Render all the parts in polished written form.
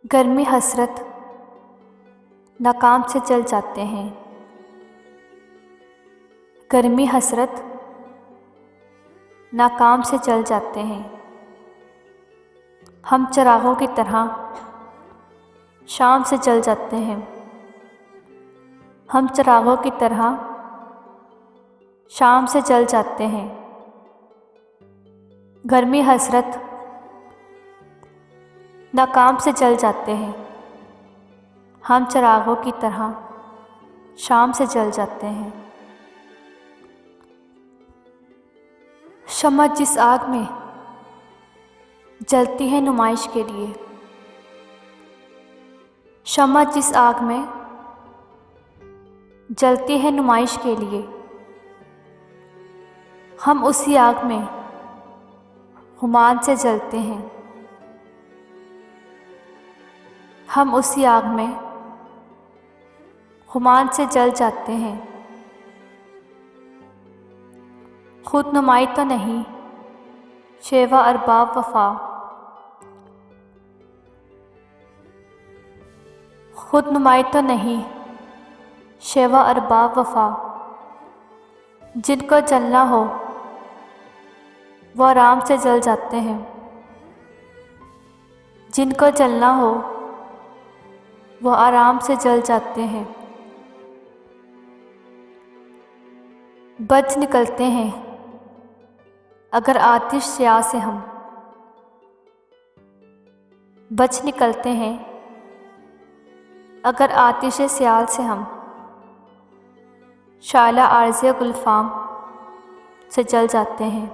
गर्मी हसरत नाकाम से जल जाते हैं। गर्मी हसरत नाकाम से जल जाते हैं। हम चिरागों की तरह शाम से जल जाते हैं। हम चिरागों की तरह शाम से जल जाते हैं। गर्मी हसरत नाकाम से जल जाते हैं। हम चिरागों की तरह शाम से जल जाते हैं। शम्मा जिस आग में जलती है नुमाइश के लिए, शम्मा जिस आग में जलती है नुमाइश के लिए, हम उसी आग में हुमान से जलते हैं। हम उसी आग में हुमान से जल जाते हैं। खुद नुमाई तो नहीं शेवा अरबाब वफा, खुद नुमाई तो नहीं शेवा अरबाब वफा। जिनको जलना हो वो आराम से जल जाते हैं। जिनको जलना हो वो आराम से जल जाते हैं। बच निकलते हैं अगर आतिश स्याह से हम, बच निकलते हैं अगर आतिश स्याल से हम। शाला आर्ज़े गुलफाम से जल जाते हैं।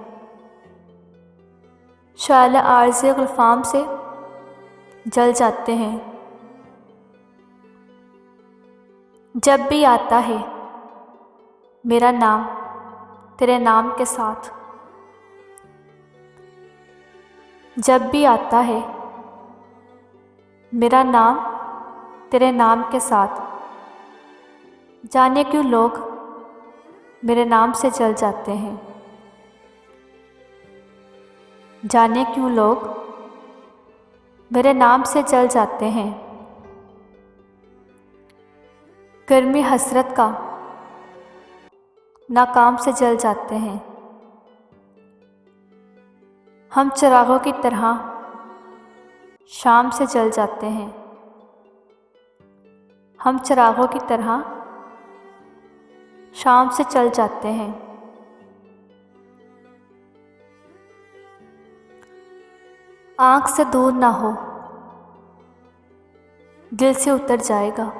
शाला आर्ज़े गुलफाम से जल जाते हैं। जब भी आता है मेरा नाम तेरे नाम के साथ, जब भी आता है मेरा नाम तेरे नाम के साथ, जाने क्यों लोग मेरे नाम से जल जाते हैं। जाने क्यों लोग मेरे नाम से जल जाते हैं। गर्मी हसरत का नाकाम से जल जाते हैं। हम चिरागों की तरह शाम से जल जाते हैं। हम चिरागों की तरह शाम से चल जाते हैं। आँख से दूर ना हो दिल से उतर जाएगा।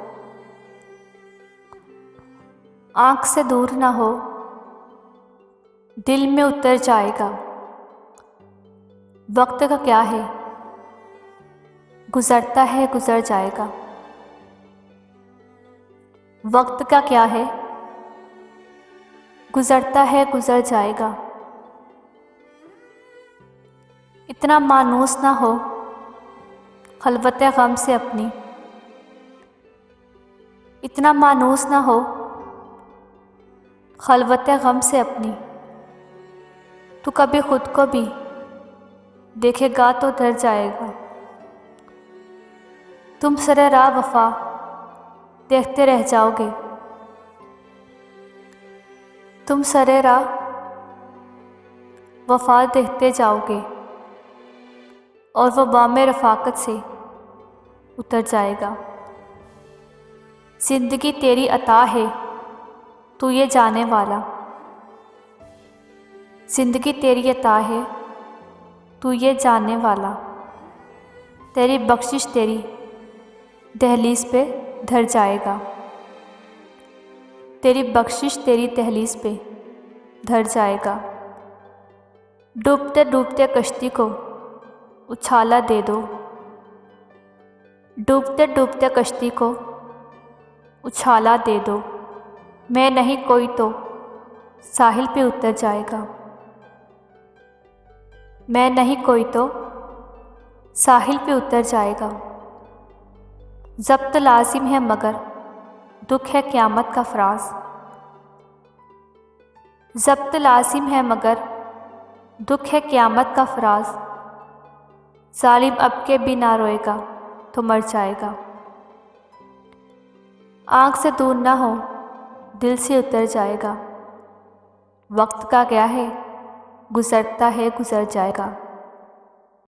आँख से दूर ना हो दिल में उतर जाएगा। वक्त का क्या है गुज़रता है गुज़र जाएगा। वक्त का क्या है गुज़रता है गुज़र जाएगा। इतना मानूस ना हो खलवत गम से अपनी, इतना मानूस ना हो खलवत गम से अपनी। तू कभी खुद को भी देखेगा तो डर जाएगा। तुम सरे राह वफा देखते रह जाओगे। तुम सरे राह वफा देखते जाओगे और वह बामे रफ़ाकत से उतर जाएगा। ज़िंदगी तेरी अता है तू ये जाने वाला। ज़िंदगी तेरी अता है तू ये जाने वाला। तेरी बख्शिश तेरी दहलीज़ पे धर जाएगा। तेरी बख्शिश तेरी दहलीज़ पे धर जाएगा। डूबते डूबते कश्ती को उछाला दे दो। डूबते डूबते कश्ती को उछाला दे दो। मैं नहीं कोई तो साहिल पे उतर जाएगा। मैं नहीं कोई तो साहिल पे उतर जाएगा। ज़ब्त लाजिम है मगर दुख है क़यामत का फ़राज़। ज़ब्त लाजिम है मगर दुख है क़यामत का फ़राज़। ज़ालिम अब के भी ना रोएगा। तो मर जाएगा। आँख से दूर ना हो, दिल से उतर जाएगा। वक्त का क्या है, गुजरता है गुजर जाएगा।